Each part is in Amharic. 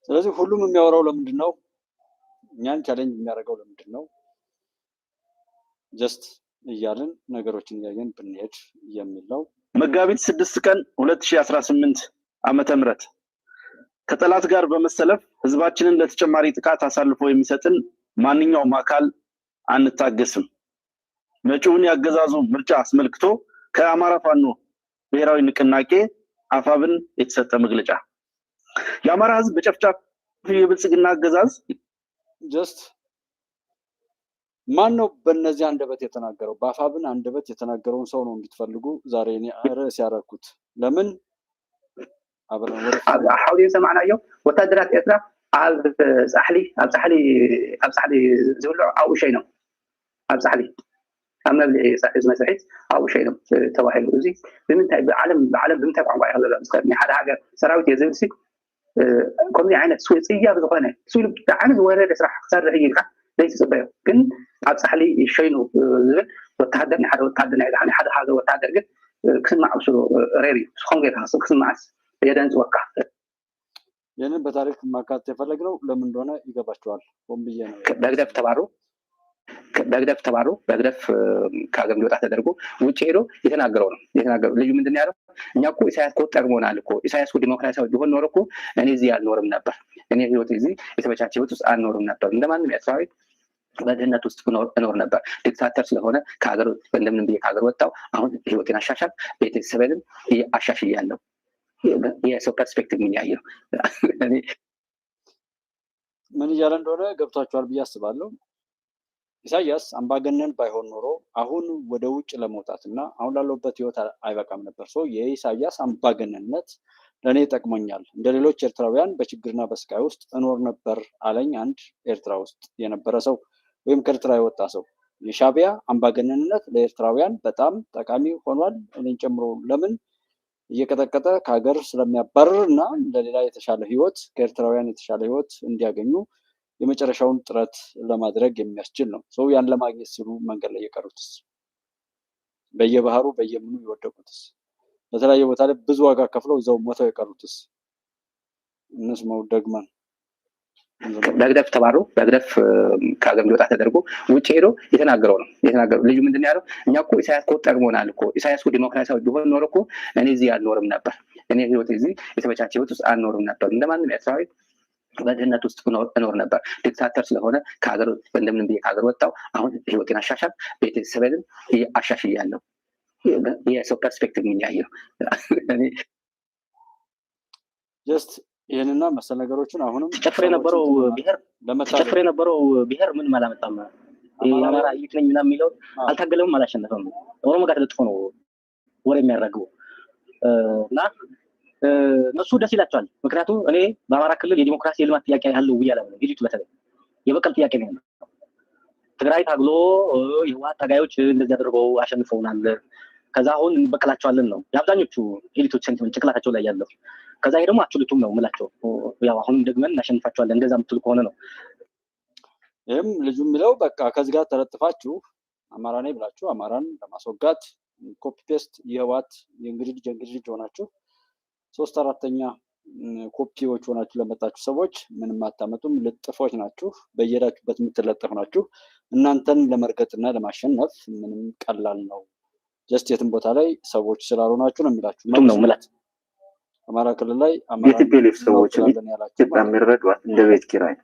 ስለዚህ ሁሉም የሚያወራው ለምንድን ነው? እኛን ቻሌንጅ የሚያደርገው ለምንድን ነው? ጀስት እያልን ነገሮችን እያየን ብንሄድ የሚል ነው። መጋቢት 6 ቀን 2018 ዓመተ ምህረት ከጠላት ጋር በመሰለፍ ህዝባችንን ለተጨማሪ ጥቃት አሳልፎ የሚሰጥን ማንኛውም አካል አንታገስም። መጪውን ያገዛዙ ምርጫ አስመልክቶ ከአማራ ፋኖ ብሔራዊ ንቅናቄ አፋብን የተሰጠ መግለጫ። የአማራ ህዝብ በጨፍጫፍ የብልጽግና አገዛዝ ጀስት ማን ነው በእነዚህ አንደበት የተናገረው? በአፋብን አንደበት የተናገረውን ሰው ነው እንድትፈልጉ ዛሬ እኔ ርዕስ ያደረኩት። ለምን አብረን ወደ حاولين سمعنايو وتدرات إثرا على صحلي زولع أو شيء نو على صحلي أما إذا سحيت أو شيء نو تواحد وزي بمنتهى بعالم بمنتهى عم بعيها لا مسخر من حاجة سراوي يزيد كم يعني سويسية بزقانة سوي تعامل ورد يسرح صار هي ليس سبب كن على صحلي شيء نو وتحدثني حدا وتحدثني حدا وتحدث كسمع وشو ريري خنقر حصل كسمع የደንጽ ወቃ የነን በታሪክ ማካት የፈለግነው ለምን እንደሆነ ይገባቸዋል። ወንብዬ ነው በግደፍ ተባሩ በግደፍ ካገም ሊወጣ ተደርጎ ውጪ ሄዶ የተናገረው ልዩ ምንድነው ያለው? እኛ እኮ ኢሳያስ እኮ ጠቅሞናል እኮ ኢሳያስ እኮ ዲሞክራሲያዊ ቢሆን ኖር እኮ እኔ እዚህ አልኖርም ነበር፣ እኔ ህይወት እዚህ የተመቻቸ ህይወት ውስጥ አልኖርም ነበር፣ እንደማንም ኤርትራዊ በድህነት ውስጥ እኖር ነበር። ዲክታተር ስለሆነ ከሀገር እንደምንም ብዬ ከሀገር ወጣው። አሁን ህይወቴን አሻሻል ቤተሰቤንም አሻሽያለሁ። የሰው ፐርስፔክቲቭ ምን ያየው ምን እያለ እንደሆነ ገብቷቸዋል ብዬ አስባለሁ። ኢሳያስ አምባገነን ባይሆን ኖሮ አሁን ወደ ውጭ ለመውጣትና አሁን ላለበት ህይወት አይበቃም ነበር። የኢሳያስ አምባገነንነት ለእኔ ጠቅሞኛል፣ እንደ ሌሎች ኤርትራውያን በችግርና በስቃይ ውስጥ እኖር ነበር አለኝ አንድ ኤርትራ ውስጥ የነበረ ሰው ወይም ከኤርትራ የወጣ ሰው። የሻዕቢያ አምባገነንነት ለኤርትራውያን በጣም ጠቃሚ ሆኗል፣ እኔን ጨምሮ። ለምን? እየቀጠቀጠ ከሀገር ስለሚያባርር እና ለሌላ የተሻለ ህይወት ከኤርትራውያን የተሻለ ህይወት እንዲያገኙ የመጨረሻውን ጥረት ለማድረግ የሚያስችል ነው። ሰው ያን ለማግኘት ሲሉ መንገድ ላይ የቀሩትስ፣ በየባህሩ በየምኑ የወደቁትስ፣ በተለያየ ቦታ ላይ ብዙ ዋጋ ከፍለው እዛው ሞተው የቀሩትስ እንስማው ደግመን። በግደፍ ተባሩ በግደፍ ካገም ሊወጣ ተደርጎ ውጪ ሄዶ የተናገረው ልዩ ምንድነው ያለው? እኛ እኮ ኢሳያስ እኮ ጠቅሞናል እኮ ኢሳያስ እኮ ዲሞክራሲያዊ ቢሆን ኖር እኮ እኔ እዚህ አልኖርም ነበር፣ እኔ ህይወት እዚህ የተመቻቸ ህይወት ውስጥ አልኖርም ነበር፣ እንደማንም ኤርትራዊ በድህነት ውስጥ እኖር ነበር። ዲክታተር ስለሆነ ከሀገር እንደምንም ብዬ ከሀገር ወጣው። አሁን ህይወቴን አሻሻል ቤተሰቤንም አሻሽያለሁ። የሰው ፐርስፔክቲቭ ምን ያየው ጀስት ይሄንና መሰል ነገሮችን አሁንም ጨፍሬ የነበረው ብሔር ምን ማላመጣም የአማራ ይክ ነኝ ምናምን የሚለው አልታገለም፣ አላሸነፈም። ኦሮሞ ጋር ተለጥፎ ነው ወሬ የሚያራግበው እና እነሱ ደስ ይላቸዋል። ምክንያቱም እኔ በአማራ ክልል የዲሞክራሲ የልማት ጥያቄ ያለው ብያለሁ። ልጅቱ በተለይ የበቀል ጥያቄ ነው። ትግራይ ታግሎ የህወሓት ታጋዮች እንደዚህ አድርገው አሸንፈውናል፣ ከዛ አሁን እንበቀላቸዋለን ነው የአብዛኞቹ ኤሊቶች ሴንቲመንት ጭንቅላታቸው ላይ ያለው። ከዛ ይሄ ደግሞ አችሉቱም ነው የምላቸው። ያው አሁን ደግመን እናሸንፋቸዋለን እንደዛ የምትሉ ከሆነ ነው። ይህም ልጁ የሚለው በቃ ከዚህ ጋር ተለጥፋችሁ አማራ ነኝ ብላችሁ አማራን ለማስወጋት ኮፒ ፔስት የህወሓት የእንግዲህ ልጅ ሆናችሁ 3/4 ኮፒዎች ሆናችሁ ለመጣችሁ ሰዎች ምንም አታመጡም፣ ልጥፎች ናችሁ፣ በየሄዳችሁበት የምትለጠፉ ናችሁ። እናንተን ለመርገጥና ለማሸነፍ ምንም ቀላል ነው። ጀስት የትም ቦታ ላይ ሰዎች ስላልሆናችሁ ነው የሚላችሁ ነው ማለት አማራ ክልል ላይ አማራ የቲፒኤልኤፍ ሰዎች ኢትዮጵያ የሚረዷት እንደ ቤት ኪራይ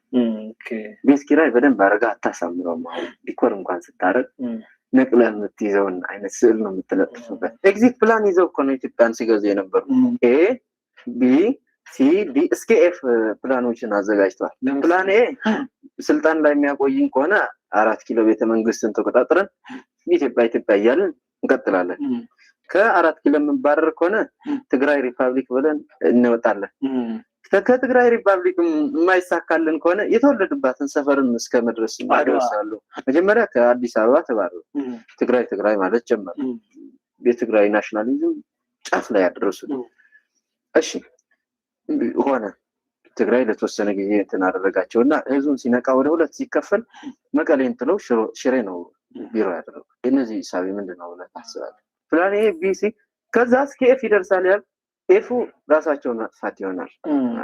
ቤት ኪራይ በደንብ አድርጋ አታሳምረውም። ዲኮር እንኳን ስታረግ ነቅለህ የምትይዘውን አይነት ስዕል ነው የምትለጥፉበት። ኤግዚት ፕላን ይዘው እኮ ነው ኢትዮጵያን ሲገዙ የነበሩ። ኤ ቢ ሲ ዲ እስከ ኤፍ ፕላኖችን አዘጋጅተዋል። ፕላን ኤ ስልጣን ላይ የሚያቆይን ከሆነ 4 ኪሎ ቤተመንግስትን ተቆጣጥረን ኢትዮጵያ እያልን እንቀጥላለን። ከ4 ኪሎ የምንባረር ከሆነ ትግራይ ሪፐብሊክ ብለን እንወጣለን። ከትግራይ ሪፐብሊክ የማይሳካልን ከሆነ የተወለዱባትን ሰፈርን እስከ መድረስ ይደርሳሉ። መጀመሪያ ከአዲስ አበባ ተባረሩ። ትግራይ ማለት ጀመሩ። የትግራይ ናሽናሊዝም ጫፍ ላይ ያደረሱ። እሺ ሆነ ትግራይ ለተወሰነ ጊዜ እንትን አደረጋቸውና ህዝቡን ሲነቃ ወደ ሁለት ሲከፈል መቀሌን ጥለው ሽሬ ነው ቢሮ ያደረጉ። እነዚህ ሂሳብ ምንድነው ብለህ ታስባለህ? ፕላን ኤ ቢ ሲ ከዛ እስከ ኤፍ ይደርሳል ያል ኤፉ ራሳቸውን ማጥፋት ይሆናል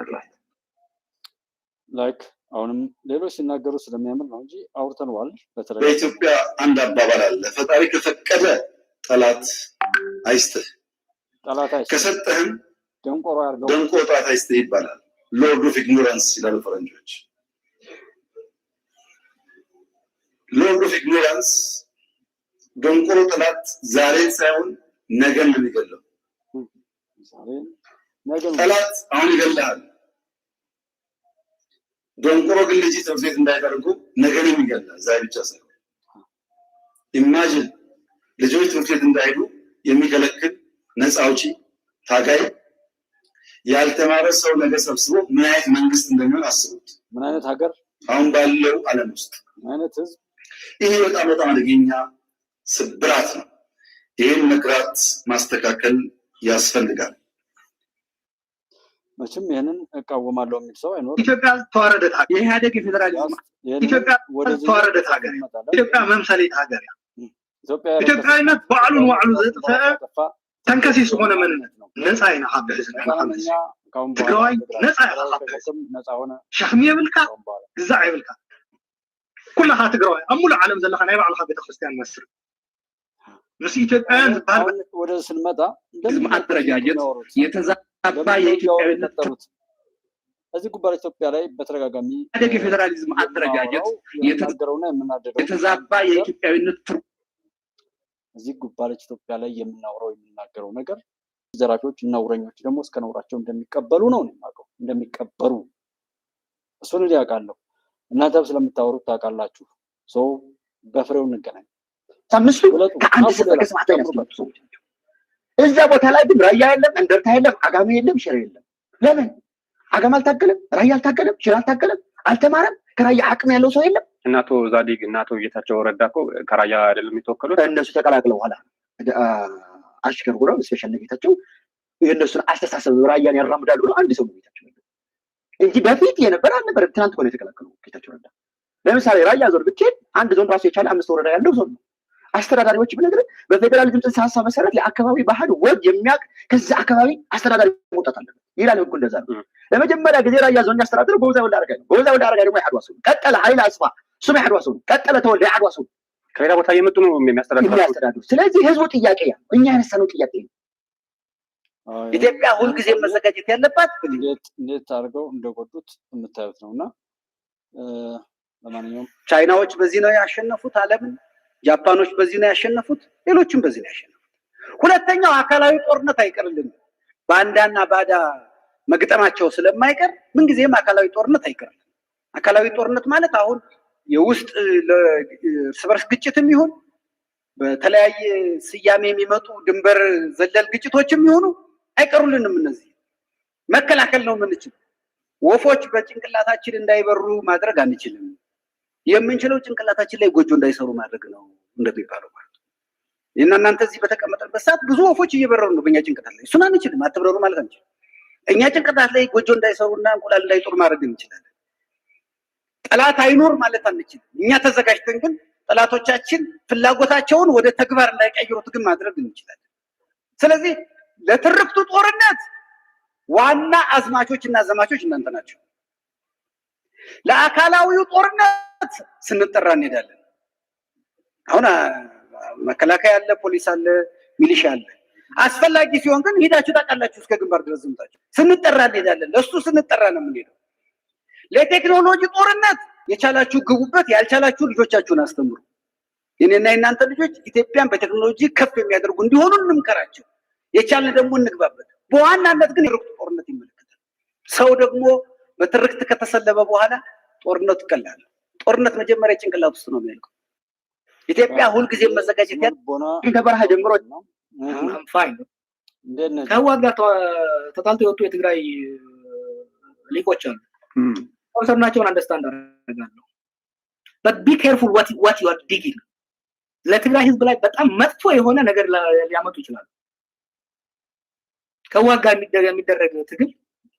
ማለት ላይክ አሁንም ሌሎች ሲናገሩ ስለሚያምር ነው እንጂ አውርተነዋል። በኢትዮጵያ አንድ አባባል አለ፣ ፈጣሪ ከፈቀደ ጠላት አይስጥህ፣ ከሰጠህም ደንቆሮ ያርገው ጠላት አይስጥህ ይባላል። ሎርድ ኦፍ ኢግኖራንስ ይላሉ ፈረንጆች። ሎርድ ኦፍ ኢግኖራንስ ደንቆሮ ጠላት ዛሬን ሳይሆን ነገን ነው የሚገለው። ጠላት አሁን ይገላል። ደንቆሮ ግን ልጅ ትምህርት ቤት እንዳይቀርቡ ነገን የሚገላል። ዛሬ ብቻ ሳይሆን ኢማጂን ልጆች ትምህርት ቤት እንዳይሄዱ የሚከለክል ነፃ አውጪ ታጋይ ያልተማረ ሰው ነገ ሰብስቦ ምን አይነት መንግስት እንደሚሆን አስቡት። ምን አይነት ሀገር አሁን ባለው ዓለም ውስጥ ምን አይነት ህዝብ። ይሄ በጣም አደገኛ ስብራት ነው። ይህን መቅራት ማስተካከል ያስፈልጋል። መቼም ይሄንን እቃወማለሁ የሚል ሰው አይኖርም። ኢትዮጵያ ተዋረደት ሀገር፣ የኢህአዴግ ፌደራሊዝም ኢትዮጵያ ተዋረደት ሀገር፣ ኢትዮጵያ መምሰሌት ሀገር፣ ኢትዮጵያዊነት ባዕሉን ዋዕሉ ዘጥፈ ተንከሲስ ሆነ መንነት ነው። ነፃ አይና ሀብ ህዝብ ትግራዋይ ነፃ ሆነ ሸክሚ የብልካ ግዛዕ የብልካ ኩላኻ ትግራዋይ ኣብ ሙሉእ ዓለም ዘለካ ናይ ባዕልካ ቤተክርስትያን መስር ምስ ኢትዮጵያውያን ዝበሃል ወደ ስንመጣ አደረጃጀት የተዛባ የኢትዮጵያዊነት እዚህ ጉባኤ ኢትዮጵያ ላይ በተደጋጋሚ ኢህአዴግ የፌዴራሊዝም አደረጃጀት የተናገረውና የምናደርገው የተዛባ የኢትዮጵያዊነት እዚህ ጉባኤ ኢትዮጵያ ላይ የምናገረው ነገር ዘራፊዎች እና ውረኞች ደግሞ እስከ ነውራቸው እንደሚቀበሉ ነው የማውቀው። እንደሚቀበሉ እሱን ያውቃለሁ። እናንተም ስለምታወሩት ታውቃላችሁ። ሰው በፍሬው እንገናኝ። ታምስቱ ከአንድ ስፍራ ከሰማታ ያስቀምጡ። እዛ ቦታ ላይ ግን ራያ የለም፣ እንደርታ የለም፣ አጋሜ የለም፣ ሽሬ የለም። ለምን? አጋም አልታገለም፣ ራያ አልታገለም፣ ሽሬ አልታገለም፣ አልተማረም። ከራያ አቅም ያለው ሰው የለም። እናቶ ዛዲግ እናቶ ጌታቸው ረዳ እኮ ከራያ አይደለም የሚተወከሉት። እነሱ ተቀላቅለው ኋላ አሽከር ሆነው ስፔሻል ጌታቸው የእነሱን አስተሳሰብ ራያን ያራምዳሉ ነው አንድ ሰው ጌታቸው እንጂ በፊት የነበረ አልነበረም። ትናንት ሆነ የተቀላቀሉ ጌታቸው ረዳ። ለምሳሌ ራያ ዞን ብትሄድ አንድ ዞን ራሱ የቻለ 5 ወረዳ ያለው ዞን ነው። አስተዳዳሪዎች ብነግር በፌደራሊዝም ጽንሰ ሀሳብ መሰረት ለአካባቢ ባህል ወግ የሚያውቅ ከዛ አካባቢ አስተዳዳሪ መውጣት አለበት ይላል ህጉ። እንደዛ ነው። ለመጀመሪያ ጊዜ ራያ ዞን ያስተዳድረው ጎበዛ ወልደ አረጋይ ነው። ጎበዛ ወልደ አረጋይ ደግሞ የአድዋ ሰው ቀጠለ። ኃይለ አጽፋ እሱም የአድዋ ሰው ቀጠለ። ተወልደ የአድዋ ሰው ከሌላ ቦታ እየመጡ ነው የሚያስተዳድሩ። ስለዚህ ህዝቡ ጥያቄ ያ እኛ ያነሳነው ጥያቄ ነው። ኢትዮጵያ ሁልጊዜ መዘጋጀት ያለባት እንዴት አድርገው እንደጎዱት የምታዩት ነውና ለማንኛውም ቻይናዎች በዚህ ነው ያሸነፉት ዓለምን። ጃፓኖች በዚህ ነው ያሸነፉት። ሌሎችም በዚህ ነው ያሸነፉት። ሁለተኛው አካላዊ ጦርነት አይቀርልንም። ባንዳና ባዳ መግጠማቸው ስለማይቀር ምንጊዜም አካላዊ ጦርነት አይቀርልንም። አካላዊ ጦርነት ማለት አሁን የውስጥ እርስ በርስ ግጭትም ይሁን በተለያየ ስያሜ የሚመጡ ድንበር ዘለል ግጭቶችም ይሁኑ አይቀሩልንም። እነዚህ መከላከል ነው የምንችለው። ወፎች በጭንቅላታችን እንዳይበሩ ማድረግ አንችልም። የምንችለው ጭንቅላታችን ላይ ጎጆ እንዳይሰሩ ማድረግ ነው እንደሚባለው ማለት ነው። እናንተ እዚህ በተቀመጠበት ሰዓት ብዙ ወፎች እየበረሩ ነው በእኛ ጭንቅላት ላይ። እሱን አንችልም፣ አትብረሩ ማለት አንችልም። እኛ ጭንቅላት ላይ ጎጆ እንዳይሰሩና እንቁላል እንዳይጦሩ ማድረግ እንችላለን። ጠላት አይኖር ማለት አንችልም። እኛ ተዘጋጅተን ግን ጠላቶቻችን ፍላጎታቸውን ወደ ተግባር እንዳይቀይሩት ግን ማድረግ እንችላለን። ስለዚህ ለትርክቱ ጦርነት ዋና አዝማቾች እና ዘማቾች እናንተ ናቸው። ለአካላዊው ጦርነት ስንጠራ እንሄዳለን። አሁን መከላከያ አለ፣ ፖሊስ አለ፣ ሚሊሻ አለ። አስፈላጊ ሲሆን ግን ሄዳችሁ ታውቃላችሁ እስከ ግንባር ድረስ ዝምታችሁ። ስንጠራ እንሄዳለን። ለሱ ስንጠራ ነው የምንሄደው። ለቴክኖሎጂ ጦርነት የቻላችሁ ግቡበት፣ ያልቻላችሁ ልጆቻችሁን አስተምሩ። የኔና የናንተ ልጆች ኢትዮጵያን በቴክኖሎጂ ከፍ የሚያደርጉ እንዲሆኑ እንምከራቸው። የቻልን ደግሞ እንግባበት። በዋናነት ግን የትርክቱ ጦርነት ይመለከታል። ሰው ደግሞ በትርክት ከተሰለበ በኋላ ጦርነቱ ይቀላል። ጦርነት መጀመሪያ ጭንቅላት ውስጥ ነው የሚያልቀው። ኢትዮጵያ ሁልጊዜ መዘጋጀት ከበረሃ ጀምሮ ከህወሓት ጋር ተጣልተው የወጡ የትግራይ ሊቆች አሉ። ኮንሰርናቸውን አንደርስታንድ አደርጋለሁ። but be careful what you are digging። ለትግራይ ህዝብ ላይ በጣም መጥፎ የሆነ ነገር ሊያመጡ ይችላሉ። ከህወሓት ጋር የሚደረግ ትግል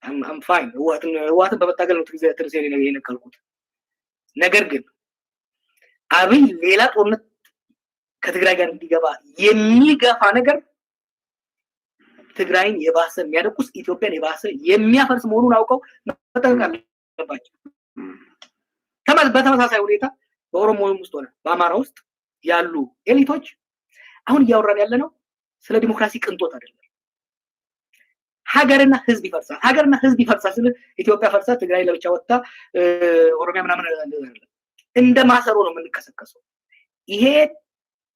I'm fine። ህወሓትን በመታገል ነው ትርሴን የነቀልኩት። ነገር ግን አብይ ሌላ ጦርነት ከትግራይ ጋር እንዲገባ የሚገፋ ነገር ትግራይን የባሰ የሚያደቁስ ኢትዮጵያን የባሰ የሚያፈርስ መሆኑን አውቀው መጠንቀቅ አለባቸው። በተመሳሳይ ሁኔታ በኦሮሞ ውስጥ ሆነ በአማራ ውስጥ ያሉ ኤሊቶች አሁን እያወራን ያለ ነው ስለ ዲሞክራሲ ቅንጦት አይደለም። ሀገርና ህዝብ ይፈርሳል። ሀገርና ህዝብ ይፈርሳል ስለ ኢትዮጵያ ፈርሳ ትግራይ ለብቻ ወጣ ኦሮሚያ ምናምን አይደለም። እንደ ማሰሮ ነው የምንከሰከሰው።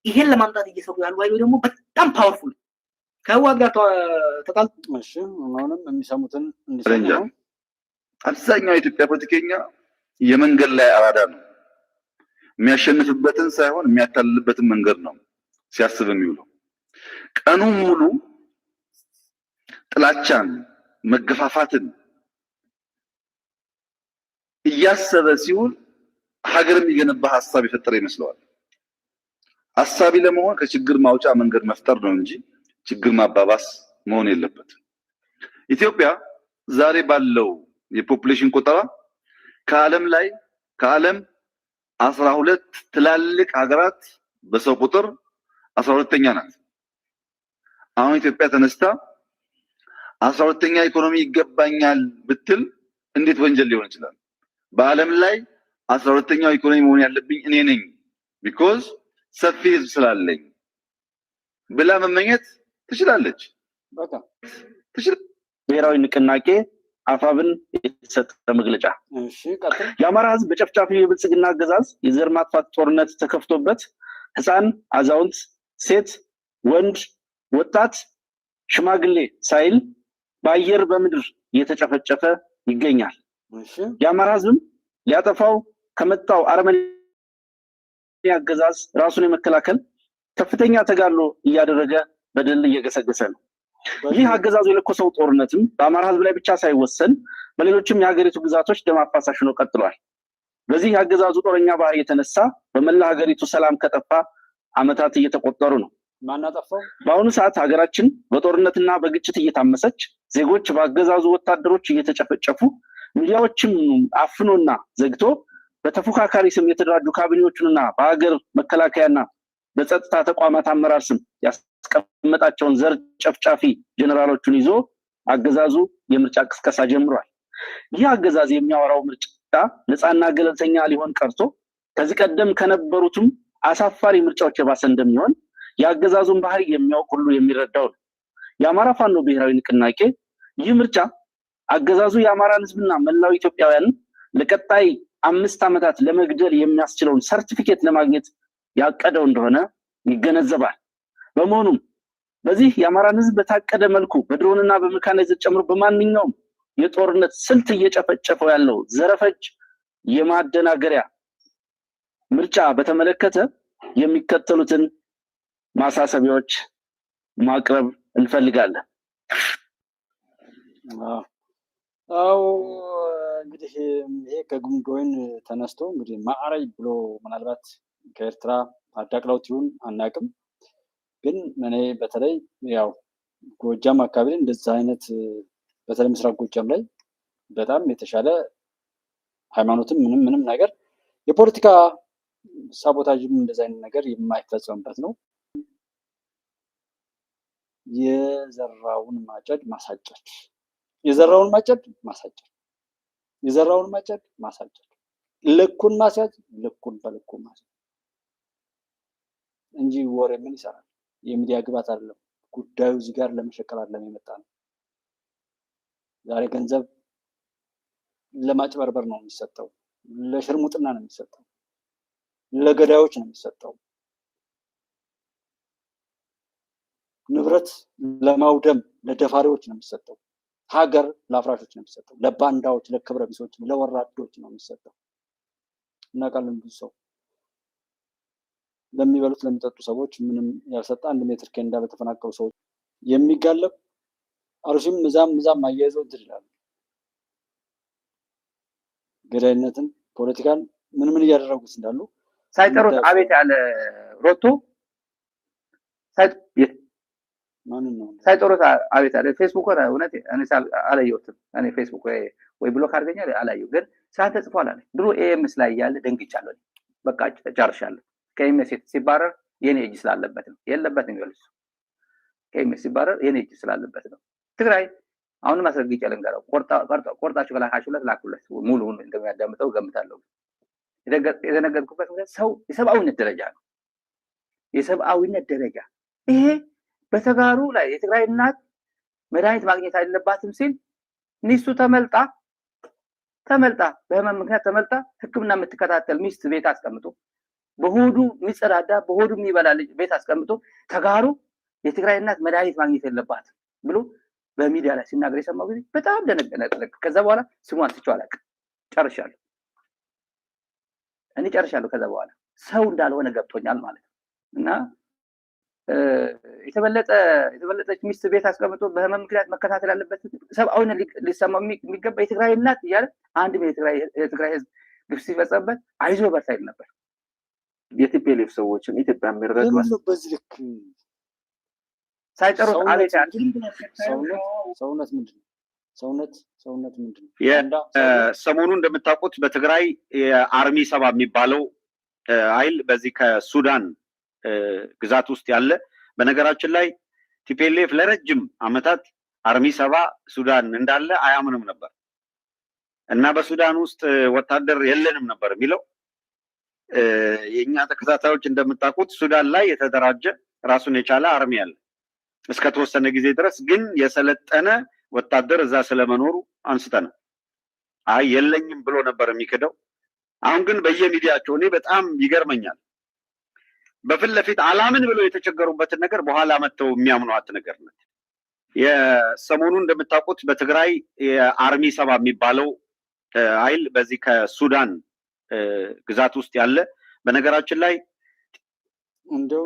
ይሄን ለማምጣት እየሰሩ ያሉ ኃይሎች ደግሞ በጣም ፓወርፉል ከህወሓት ጋር ተጣልቶ እሺ አሁንም የሚሰሙትን እንዲሰሙ አብዛኛው የኢትዮጵያ ፖለቲከኛ የመንገድ ላይ አራዳ ነው። የሚያሸንፍበትን ሳይሆን የሚያታልልበትን መንገድ ነው ሲያስብ የሚውለው። ቀኑ ሙሉ ጥላቻን፣ መገፋፋትን እያሰበ ሲውል ሀገር የሚገነባ ሀሳብ የፈጠረ ይመስለዋል። ሀሳቢ ለመሆን ከችግር ማውጫ መንገድ መፍጠር ነው እንጂ ችግር ማባባስ መሆን የለበትም። ኢትዮጵያ ዛሬ ባለው የፖፑሌሽን ቆጠራ ከዓለም 12 ትላልቅ ሀገራት በሰው ቁጥር 12ኛ ናት። አሁን ኢትዮጵያ ተነስታ 12ኛ ኢኮኖሚ ይገባኛል ብትል እንዴት ወንጀል ሊሆን ይችላል? በዓለም ላይ 12ኛው ኢኮኖሚ መሆን ያለብኝ እኔ ነኝ ቢኮዝ ሰፊ ህዝብ ስላለኝ ብላ መመኘት ትችላለች። በቃ ብሔራዊ ንቅናቄ አፋብን የተሰጠ መግለጫ። እሺ ቀጥል። የአማራ ህዝብ በጨፍጫፊ የብልጽግና አገዛዝ የዘር ማጥፋት ጦርነት ተከፍቶበት ህፃን፣ አዛውንት፣ ሴት፣ ወንድ፣ ወጣት፣ ሽማግሌ ሳይል በአየር በምድር እየተጨፈጨፈ ይገኛል። እሺ የአማራ ህዝብም ሊያጠፋው ከመጣው አረመኔ አገዛዝ ራሱን የመከላከል ከፍተኛ ተጋድሎ እያደረገ በድል እየገሰገሰ ነው። ይህ አገዛዙ የለኮሰው ጦርነትም በአማራ ህዝብ ላይ ብቻ ሳይወሰን በሌሎችም የሀገሪቱ ግዛቶች ደም አፋሳሽ ሆኖ ቀጥሏል። በዚህ የአገዛዙ ጦረኛ ባህሪ የተነሳ በመላ ሀገሪቱ ሰላም ከጠፋ ዓመታት እየተቆጠሩ ነው። ማናጠፋው በአሁኑ ሰዓት ሀገራችን በጦርነትና በግጭት እየታመሰች፣ ዜጎች በአገዛዙ ወታደሮች እየተጨፈጨፉ፣ ሚዲያዎችም አፍኖና ዘግቶ በተፎካካሪ ስም የተደራጁ ካቢኔዎቹንና በሀገር መከላከያና በጸጥታ ተቋማት አመራር ስም ያስቀመጣቸውን ዘር ጨፍጫፊ ጀነራሎቹን ይዞ አገዛዙ የምርጫ ቅስቀሳ ጀምሯል። ይህ አገዛዝ የሚያወራው ምርጫ ነፃና ገለልተኛ ሊሆን ቀርቶ ከዚህ ቀደም ከነበሩትም አሳፋሪ ምርጫዎች የባሰ እንደሚሆን የአገዛዙን ባህሪ የሚያውቅ ሁሉ የሚረዳው ነው። የአማራ ፋኖ ብሔራዊ ንቅናቄ ይህ ምርጫ አገዛዙ የአማራን ህዝብና መላው ኢትዮጵያውያንን ለቀጣይ 5 ዓመታት ለመግደል የሚያስችለውን ሰርቲፊኬት ለማግኘት ያቀደው እንደሆነ ይገነዘባል። በመሆኑም በዚህ የአማራን ህዝብ በታቀደ መልኩ በድሮንና በሜካናይዝድ ጨምሮ በማንኛውም የጦርነት ስልት እየጨፈጨፈው ያለው ዘረፈጅ የማደናገሪያ ምርጫ በተመለከተ የሚከተሉትን ማሳሰቢያዎች ማቅረብ እንፈልጋለን። አው እንግዲህ ይሄ ከጉምዶይን ተነስቶ እንግዲህ ማዕረይ ብሎ ምናልባት ከኤርትራ አዳቅለውት ይሁን አናቅም፣ ግን እኔ በተለይ ያው ጎጃም አካባቢ እንደዛ አይነት በተለይ ምስራቅ ጎጃም ላይ በጣም የተሻለ ሃይማኖትም ምንም ነገር የፖለቲካ ሳቦታጅም እንደዛ አይነት ነገር የማይፈጸምበት ነው። የዘራውን ማጨድ ማሳጨድ፣ የዘራውን ማጨድ ማሳጨድ፣ የዘራውን ማጨድ ማሳጨድ፣ ልኩን ማስያዝ፣ ልኩን በልኩ ማስያዝ እንጂ ወሬ ምን ይሰራል? የሚዲያ ግባት አይደለም ጉዳዩ። እዚህ ጋር ለመሸቀል አይደለም የመጣ ነው። ዛሬ ገንዘብ ለማጭበርበር ነው የሚሰጠው፣ ለሽርሙጥና ነው የሚሰጠው፣ ለገዳዮች ነው የሚሰጠው፣ ንብረት ለማውደም ለደፋሪዎች ነው የሚሰጠው፣ ሀገር ለአፍራሾች ነው የሚሰጠው፣ ለባንዳዎች፣ ለክብረ ቢሶች፣ ለወራዶች ነው የሚሰጠው። እናውቃለን። ብዙ ሰው ለሚበሉት ለሚጠጡ ሰዎች ምንም ያልሰጠ 1 ሜትር ኬንዳ በተፈናቀሉ ሰዎች የሚጋለብ አሩሲም እዛም አያይዘው ይላሉ። ገዳይነትን፣ ፖለቲካን ምን እያደረጉት እንዳሉ ሳይጠሩት አቤት ያለ ሮቶ ማንን ነው ሳይጠሩት አቤት ያለ ፌስቡክ ወራ እውነት እኔ አላየሁትም። እኔ ፌስቡክ ወይ ብሎክ አድርገኛል አላየሁ፣ ግን ሳንተ ጽፏል አለ። ድሮ ኤኤምኤስ ላይ ያለ ደንግጫለሁ። በቃ ተጨርሻለሁ። ከኤምኤስ ሲባረር የኔ እጅ ስላለበት ነው የለበትም ይልሱ ከኤምኤስ ሲባረር የኔ እጅ ስላለበት ነው። ትግራይ አሁንም አስረግጬ ልንገረው፣ ቆርጣችሁ ከላካችሁለት ላኩለት፣ ሙሉውን እንደሚያዳምጠው ገምታለሁ። የተነገርኩበት ምክንያት ሰው የሰብአዊነት ደረጃ ነው። የሰብአዊነት ደረጃ ይሄ በተጋሩ ላይ የትግራይ እናት መድኃኒት ማግኘት አይደለባትም ሲል ሚስቱ ተመልጣ በህመም ምክንያት ተመልጣ ሕክምና የምትከታተል ሚስት ቤት አስቀምጦ በሆዱ የሚጸዳዳ በሆዱ የሚበላ ልጅ ቤት አስቀምጦ ተጋሩ የትግራይ እናት መድኃኒት ማግኘት የለባትም ብሎ በሚዲያ ላይ ሲናገር የሰማው ጊዜ በጣም ደነገጥኩ። ከዛ በኋላ ስሟን ትቼው አላውቅም። ጨርሻለሁ። ከዛ በኋላ ሰው እንዳልሆነ ገብቶኛል ማለት ነው። እና የተበለጠች ሚስት ቤት አስቀምጦ በህመም ምክንያት መከታተል ያለበት ሰብአዊነት ሊሰማው የሚገባ የትግራይ እናት እያለ አንድም የትግራይ ህዝብ ግፍ ሲፈጸምበት አይዞ በርታ ይል ነበር። የቲፒኤልኤፍ ሰዎችን ኢትዮጵያ የሚረዱ በዚህ ልክ ሳይጨርስ አቤት ሰውነት ምንድን ነው? ሰውነት ምንድን ነው? ሰሞኑ እንደምታውቁት በትግራይ የአርሚ 7 የሚባለው ኃይል በዚህ ከሱዳን ግዛት ውስጥ ያለ፣ በነገራችን ላይ ቲፒኤልኤፍ ለረጅም ዓመታት አርሚ 7 ሱዳን እንዳለ አያምንም ነበር እና በሱዳን ውስጥ ወታደር የለንም ነበር የሚለው። የኛ ተከታታዮች እንደምታውቁት ሱዳን ላይ የተደራጀ ራሱን የቻለ አርሚ አለ እስከተወሰነ ጊዜ ድረስ። ግን የሰለጠነ ወታደር እዛ ስለመኖሩ አንስተናል። አይ የለኝም ብሎ ነበር የሚክደው። አሁን ግን በየሚዲያቸው እኔ በጣም ይገርመኛል። በፊት ለፊት አላምን ብለው የተቸገሩበትን ነገር በኋላ መጥተው የሚያምኗት ነገር ነው። የሰሞኑ እንደምታውቁት በትግራይ የአርሚ 7 የሚባለው ኃይል በዚህ ከሱዳን ግዛት ውስጥ ያለ፣ በነገራችን ላይ እንደው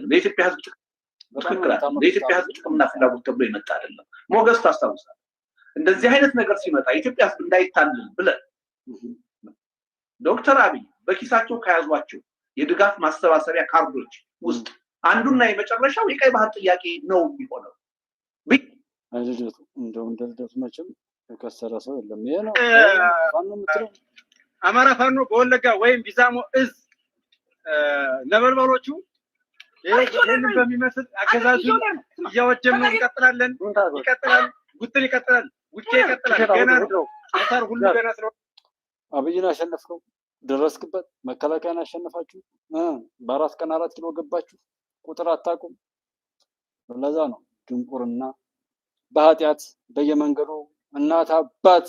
ለኢትዮጵያ ሕዝብ ጥቅምና ፍላጎት ተብሎ የመጣ አይደለም። ሞገስ ታስታውሳለህ? እንደዚህ አይነት ነገር ሲመጣ ኢትዮጵያ ሕዝብ እንዳይታልል ብለን ዶክተር አብይ በኪሳቸው ከያዟቸው የድጋፍ ማሰባሰቢያ ካርዶች ውስጥ አንዱና የመጨረሻው የቀይ ባህር ጥያቄ ነው የሚሆነው። እንደው እንደልደቱ መቼም የከሰረ ሰው የለም። ይሄ ነው አማራ ፋኖ በወለጋ ወይም ቢዛሞ እዝ ነበልባሎቹ ይሄን በሚመስል አገዛዙ እያወጀን ነው። ይቀጥላል፣ ጉትን ይቀጥላል፣ ውጪ ይቀጥላል። ገና ነው አሳር ሁሉ ገና ስለሆነ አብይን አሸነፍከው፣ ደረስክበት። መከላከያን አሸነፋችሁ፣ በ4 ቀን 4 ኪሎ ገባችሁ። ቁጥር አታውቁም። ለዛ ነው ድንቁርና በኃጢአት በየመንገዱ እናት አባት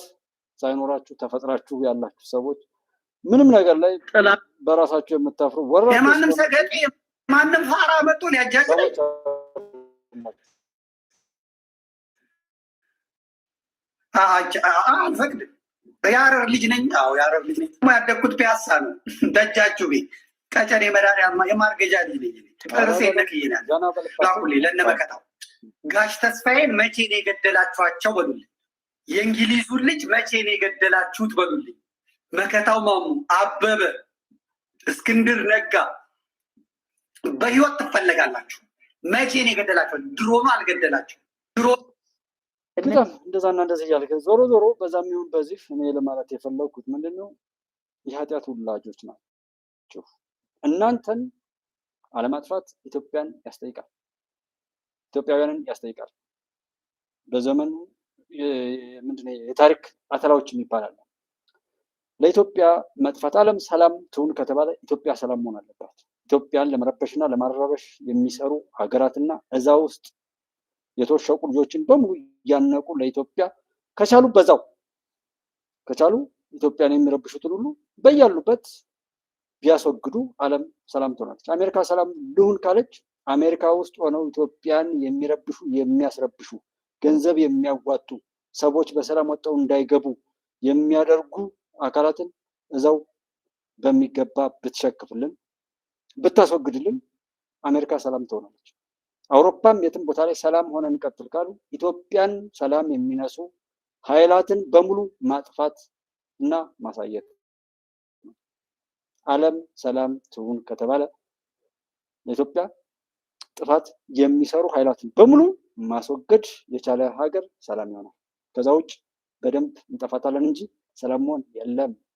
ሳይኖራችሁ ተፈጥራችሁ ያላችሁ ሰዎች ምንም ነገር ላይ በራሳችሁ የምታፍሩ ወራችሁ የማንም ሰገጤ ማንም ፋራ መጥቶን ያጃጅል አልፈቅድም። የሐረር ልጅ ነኝ። አዎ የሐረር ልጅ ነኝ። ያደግኩት ፒያሳ ነው፣ ደጃችሁ ቤት ቀጨኔ መድኃኒዓለም የማርገጃ ልጅ ነኝ። ጥርሴ ነክይናል ላኩልኝ ለነመከታው ጋሽ ተስፋዬን መቼ ነው የገደላችኋቸው በሉልኝ። የእንግሊዙን ልጅ መቼ ነው የገደላችሁት በሉልኝ። መከታው ማሙ፣ አበበ፣ እስክንድር ነጋ በህይወት ትፈለጋላችሁ። መቼ ነው የገደላችኋቸው? ድሮ ነው አልገደላችሁ። ድሮ እንደዛና እንደዚህ እያልክ ዞሮ በዛም ይሁን በዚህ እኔ ለማለት የፈለኩት ምንድነው የኃጢአት ውላጆች ናቸው። እናንተን አለማጥፋት ኢትዮጵያን ያስጠይቃል፣ ኢትዮጵያውያንን ያስጠይቃል። በዘመኑ ምንድነው የታሪክ አተላዎች ይባላል። ለኢትዮጵያ መጥፋት ዓለም ሰላም ትሁን ከተባለ ኢትዮጵያ ሰላም መሆን አለባት። ኢትዮጵያን ለመረበሽና ለማረበሽ የሚሰሩ ሀገራትና እዛ ውስጥ የተወሸቁ ልጆችን በሙሉ እያነቁ ለኢትዮጵያ ከቻሉ በዛው ከቻሉ ኢትዮጵያን የሚረብሹትን ሁሉ በያሉበት ቢያስወግዱ ዓለም ሰላም ትሆናለች። አሜሪካ ሰላም ልሁን ካለች አሜሪካ ውስጥ ሆነው ኢትዮጵያን የሚረብሹ የሚያስረብሹ ገንዘብ የሚያዋጡ ሰዎች በሰላም ወጥተው እንዳይገቡ የሚያደርጉ አካላትን እዛው በሚገባ ብትሸክፍልን ብታስወግድልን አሜሪካ ሰላም ትሆናለች። አውሮፓም የትም ቦታ ላይ ሰላም ሆነ እንቀጥል ካሉ ኢትዮጵያን ሰላም የሚነሱ ኃይላትን በሙሉ ማጥፋት እና ማሳየት። ዓለም ሰላም ትሁን ከተባለ ለኢትዮጵያ ጥፋት የሚሰሩ ኃይላትን በሙሉ ማስወገድ የቻለ ሀገር ሰላም ይሆናል። ከዛ ውጭ በደንብ እንጠፋታለን እንጂ ሰላም መሆን የለም።